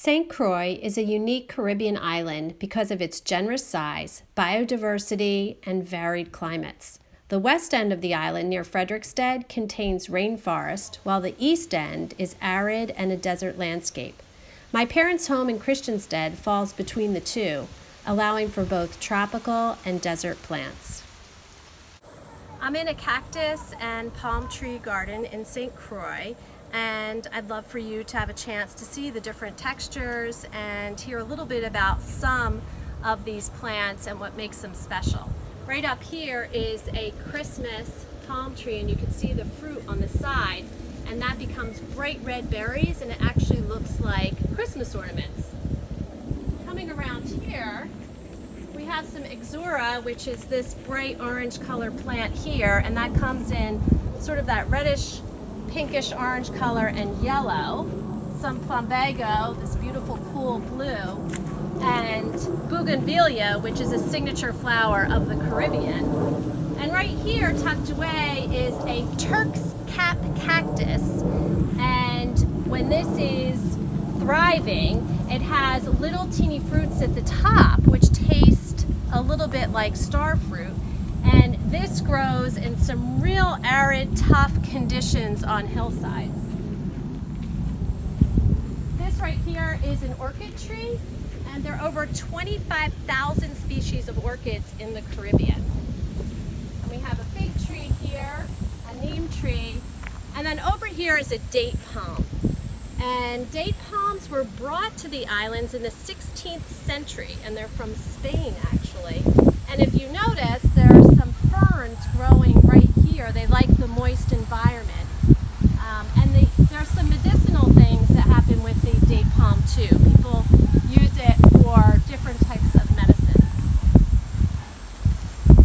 St. Croix is a unique Caribbean island because of its generous size, biodiversity, and varied climates. The west end of the island near Frederiksted contains rainforest, while the east end is arid and a desert landscape. My parents' home in Christiansted falls between the two, allowing for both tropical and desert plants. I'm in a cactus and palm tree garden in St. Croix, and I'd love for you to have a chance to see the different textures and hear a little bit about some of these plants and what makes them special. Right up here is a Christmas palm tree, and you can see the fruit on the side, and that becomes bright red berries, and it actually looks like Christmas ornaments. Coming around here, we have some Ixora, which is this bright orange color plant here, and that comes in sort of that reddish pinkish orange color and yellow. Some plumbago, this beautiful cool blue, and bougainvillea, which is a signature flower of the Caribbean. And right here, tucked away, is a Turks Cap Cactus, and when this is thriving, it has little teeny fruits at the top which taste a little bit like star fruit, and this grows in some real arid, tough conditions on hillsides. This right here is an orchid tree, and there are over 25,000 species of orchids in the Caribbean. And we have a fig tree here, a neem tree, and then over here is a date palm. And date palms were brought to the islands in the 16th century, and they're from Spain actually. And if you notice, there are some ferns growing right here. They like the moist environment. There are some medicinal things that happen with the date palm too. People use it for different types of medicines.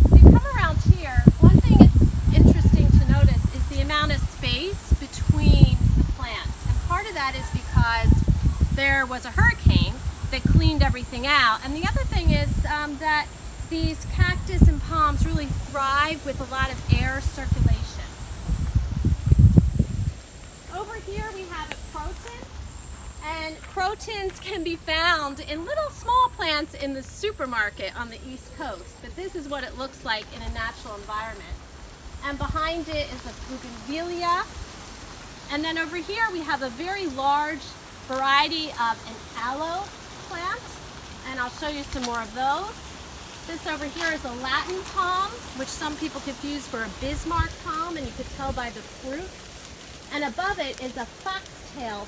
If you come around here, one thing it's interesting to notice is the amount of space between the plants. And part of that is because there was a hurricane that cleaned everything out. And the other thing is that these cactus and palms really thrive with a lot of air circulation. Over here we have a croton, and crotons can be found in little small plants in the supermarket on the East Coast, but this is what it looks like in a natural environment. And behind it is a bougainvillea, and then over here we have a very large variety of an aloe plant, and I'll show you some more of those. This over here is a Latin palm, which some people confuse for a Bismarck palm, and you could tell by the fruits. And above it is a foxtail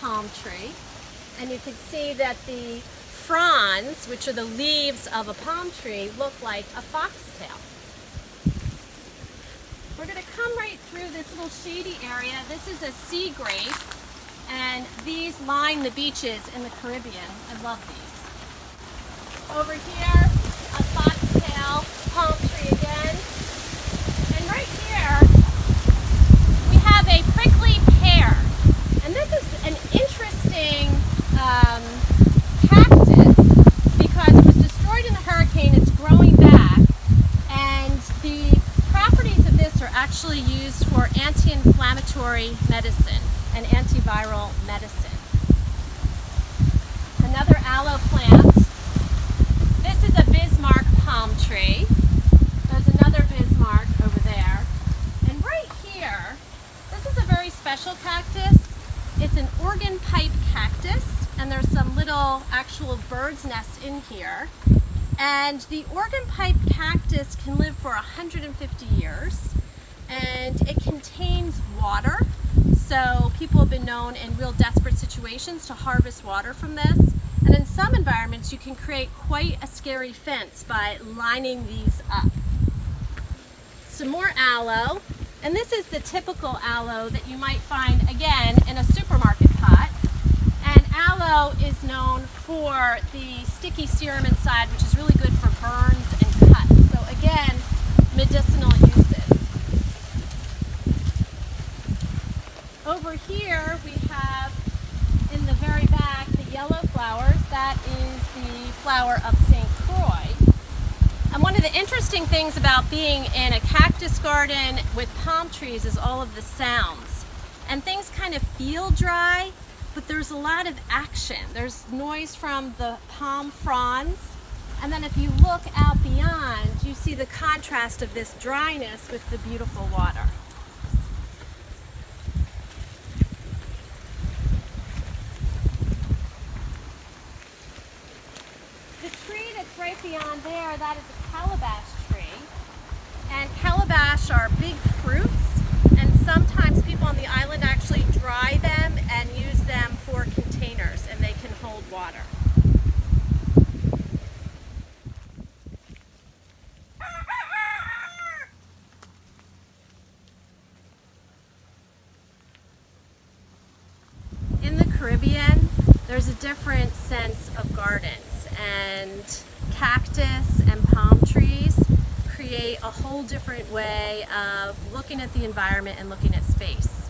palm tree, and you can see that the fronds, which are the leaves of a palm tree, look like a foxtail. We're going to come right through this little shady area. This is a sea grape, and these line the beaches in the Caribbean. I love these. Over here, a foxtail palm tree again. And right here, we have a prickly pear. And this is an interesting cactus because it was destroyed in the hurricane. It's growing back, and the properties of this are actually used for anti-inflammatory medicine and antiviral medicine. Another aloe plant. This is a Bismarck palm tree. There's another Bismarck over there. And right here, this is a very special cactus. It's an organ pipe cactus, and there's some little actual bird's nests in here. And the organ pipe cactus can live for 150 years, and it contains water. So people have been known in real desperate situations to harvest water from this. And in some environments, you can create quite a scary fence by lining these up. Some more aloe, and this is the typical aloe that you might find, again, in a supermarket pot. And aloe is known for the sticky serum inside, which is really good for burns and cuts. So again, medicinal uses. Over here, we have, in the very back, the yellow flowers. That is the flower of St. Croix. And one of the interesting things about being in a cactus garden with palm trees is all of the sounds. And things kind of feel dry, but there's a lot of action. There's noise from the palm fronds, and then if you look out beyond, you see the contrast of this dryness with the beautiful water. The tree that's right beyond there, that is a calabash tree. And calabash are big fruits, and sometimes people on the island actually dry them and use them for containers, and they can hold water. In the Caribbean, there's a different sense of gardens, and cactus and palm trees create a whole different way of looking at the environment and looking at space.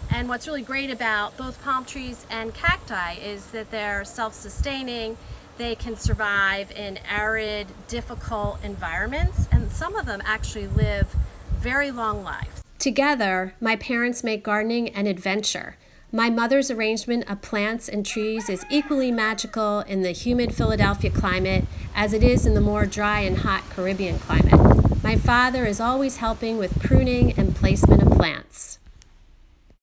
And what's really great about both palm trees and cacti is that they're self-sustaining. They can survive in arid, difficult environments, and some of them actually live very long lives. Together, my parents make gardening an adventure. My mother's arrangement of plants and trees is equally magical in the humid Philadelphia climate as it is in the more dry and hot Caribbean climate. My father is always helping with pruning and placement of plants.